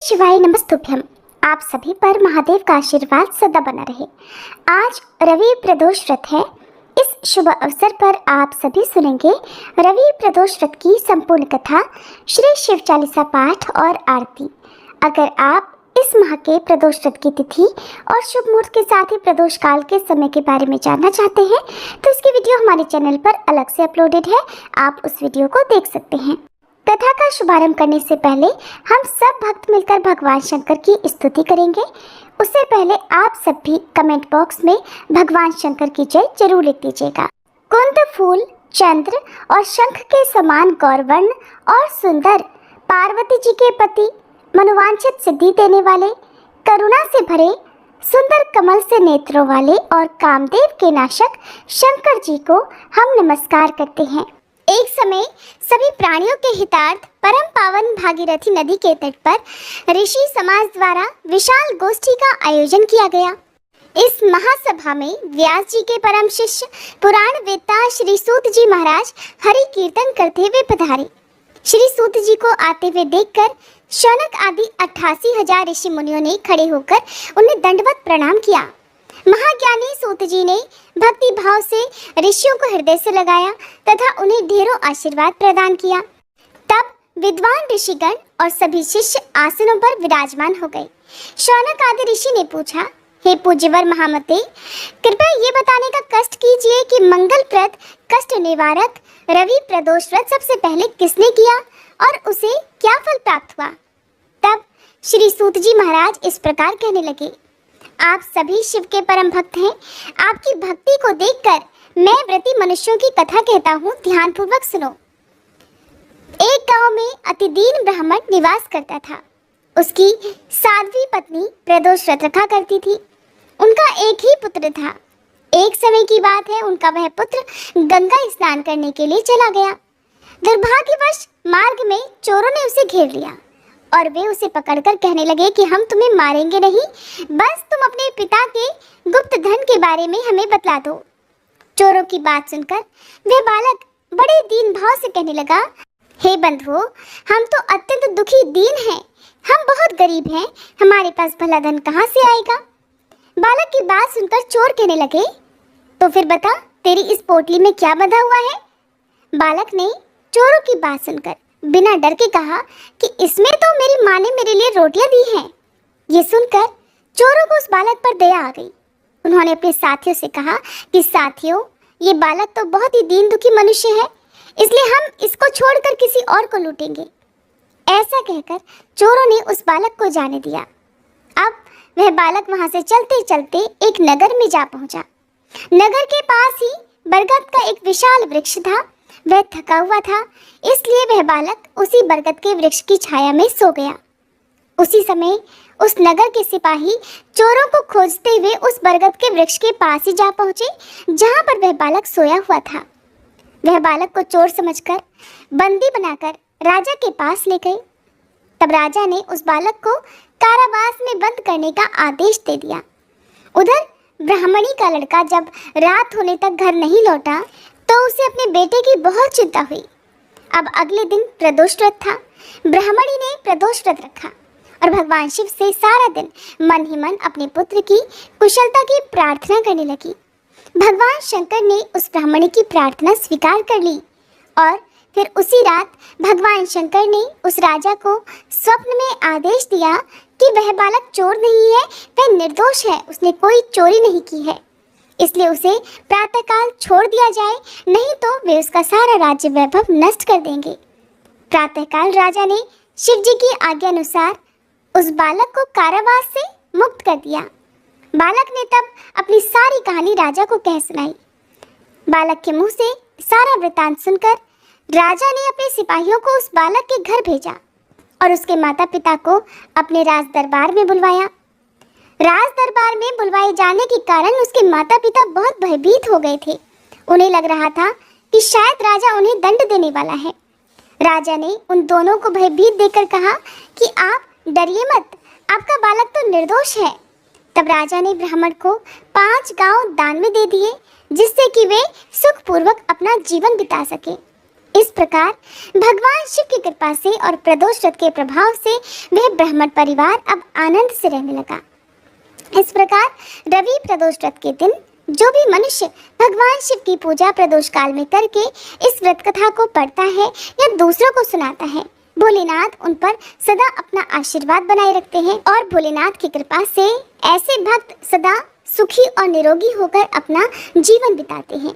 शिवाय नमस्तुभ्यम। आप सभी पर महादेव का आशीर्वाद सदा बना रहे। आज रवि प्रदोष व्रत है। इस शुभ अवसर पर आप सभी सुनेंगे रवि प्रदोष व्रत की संपूर्ण कथा, श्री शिव चालीसा पाठ और आरती। अगर आप इस माह के प्रदोष व्रत की तिथि और शुभ मुहूर्त के साथ ही प्रदोष काल के समय के बारे में जानना चाहते हैं तो इसकी वीडियो हमारे चैनल पर अलग से अपलोडेड है, आप उस वीडियो को देख सकते हैं। कथा का शुभारंभ करने से पहले हम सब भक्त मिलकर भगवान शंकर की स्तुति करेंगे। उससे पहले आप सब भी कमेंट बॉक्स में भगवान शंकर की जय जरूर लिख दीजिएगा। कुंद फूल, चंद्र और शंख के समान गौरवर्ण और सुंदर पार्वती जी के पति, मनोवांछित सिद्धि देने वाले, करुणा से भरे, सुंदर कमल से नेत्रों वाले और कामदेव के नाशक शंकर जी को हम नमस्कार करते हैं। एक समय सभी प्राणियों के हितार्थ परम पावन भागीरथी नदी के तट पर ऋषि समाज द्वारा विशाल गोष्ठी का आयोजन किया गया। इस महासभा में व्यास जी के परम शिष्य पुराण वेत्ता श्री सूत जी महाराज हरि कीर्तन करते हुए पधारे। श्री सूत जी को आते हुए देखकर शौनक आदि 88,000 ऋषि मुनियों ने खड़े होकर उन्हें दंडवत प्रणाम किया। महाज्ञानी सूत जी ने भक्ति भाव से ऋषियों को हृदय से लगाया तथा उन्हें ढेरों आशीर्वाद प्रदान किया। तब विद्वान ऋषिगण और सभी शिष्य आसनों पर विराजमान हो गए। शौनक आदि ऋषि ने पूछा, हे पूज्यवर महामते, कृपया ये बताने का कष्ट कीजिए कि मंगलप्रद कष्ट निवारक रवि प्रदोष व्रत सबसे पहले किसने किया और उसे क्या फल प्राप्त हुआ। तब श्री सूत जी महाराज इस प्रकार कहने लगे, आप सभी शिव के परम भक्त हैं। आपकी भक्ति को देखकर मैं व्रती मनुष्यों की कथा कहता हूँ, ध्यानपूर्वक सुनो। एक गांव में अति दीन ब्राह्मण निवास करता था। उसकी साध्वी पत्नी प्रदोष व्रत रखा करती थी। उनका एक ही पुत्र था। एक समय की बात है, उनका वह पुत्र गंगा स्नान करने के लिए चला गया। दुर्भाग्यवश मार्ग में चोरों ने उसे घेर लिया और वे उसे पकड़कर कहने लगे कि हम तुम्हें मारेंगे नहीं, बस तुम अपने पिता के गुप्त धन के बारे में हमें बतला दो। चोरों की बात सुनकर वह बालक बड़े दीन भाव से कहने लगा, हे बंधुओं, हम तो अत्यंत दुखी दीन हैं, हम बहुत गरीब हैं, हमारे पास भला धन कहाँ से आएगा। बालक की बात सुनकर चोर कहने लगे, तो फिर बता, तेरी इस पोटली में क्या बंधा हुआ है। बालक ने चोरों की बात सुनकर बिना डर के कहा कि इसमें तो मेरी माँ ने मेरे लिए रोटियां दी हैं। ये सुनकर चोरों को उस बालक पर दया आ गई। उन्होंने अपने साथियों से कहा कि साथियों, ये बालक तो बहुत ही दीन दुखी मनुष्य है, इसलिए हम इसको छोड़कर किसी और को लूटेंगे। ऐसा कहकर चोरों ने उस बालक को जाने दिया। अब वह बालक वहां से चलते चलते एक नगर में जा पहुंचा। नगर के पास ही बरगद का एक विशाल वृक्ष था। वह थका हुआ था, इसलिए वह बालक उसी बरगद के वृक्ष की छाया में सो गया। उसी समय उस नगर के सिपाही चोरों को खोजते हुए उस बरगद के वृक्ष के पास ही जा पहुंचे जहां पर वह बालक सोया हुआ था। वह बालक को चोर समझकर बंदी बनाकर राजा के पास ले गए। तब राजा ने उस बालक को कारावास में बंद करने का आदेश दे दिया। उधर ब्राह्मणी का लड़का जब रात होने तक घर नहीं लौटा तो उसे अपने बेटे की बहुत चिंता हुई। अब अगले दिन प्रदोष व्रत था। ब्राह्मणी ने प्रदोष व्रत रखा और भगवान शिव से सारा दिन मन ही मन अपने पुत्र की कुशलता की प्रार्थना करने लगी। भगवान शंकर ने उस ब्राह्मणी की प्रार्थना स्वीकार कर ली और फिर उसी रात भगवान शंकर ने उस राजा को स्वप्न में आदेश दिया कि वह बालक चोर नहीं है, वह निर्दोष है, उसने कोई चोरी नहीं की है, इसलिए उसे प्रातःकाल छोड़ दिया जाए, नहीं तो वे उसका सारा राज्य वैभव नष्ट कर देंगे। प्रातःकाल राजा ने शिव जी की आज्ञा अनुसार उस बालक को कारावास से मुक्त कर दिया। बालक ने तब अपनी सारी कहानी राजा को कह सुनाई। बालक के मुंह से सारा वृतांत सुनकर राजा ने अपने सिपाहियों को उस बालक के घर भेजा और उसके माता पिता को अपने राज दरबार में बुलवाया। राज दरबार में बुलवाए जाने के कारण उसके माता पिता बहुत भयभीत हो गए थे। उन्हें लग रहा था कि शायद राजा उन्हें दंड देने वाला है। राजा ने उन दोनों को भयभीत देकर कहा कि आप डरिए मत, आपका बालक तो निर्दोष है। तब राजा ने ब्राह्मण को 5 गांव दान में दे दिए, जिससे कि वे सुखपूर्वक अपना जीवन बिता सके। इस प्रकार भगवान शिव की कृपा से और प्रदोष व्रत के प्रभाव से वह ब्राह्मण परिवार अब आनंद से रहने लगा। इस प्रकार रवि प्रदोष व्रत के दिन जो भी मनुष्य भगवान शिव की पूजा प्रदोष काल में करके इस व्रत कथा को पढ़ता है या दूसरों को सुनाता है, भोलेनाथ उन पर सदा अपना आशीर्वाद बनाए रखते हैं और भोलेनाथ की कृपा से ऐसे भक्त सदा सुखी और निरोगी होकर अपना जीवन बिताते हैं।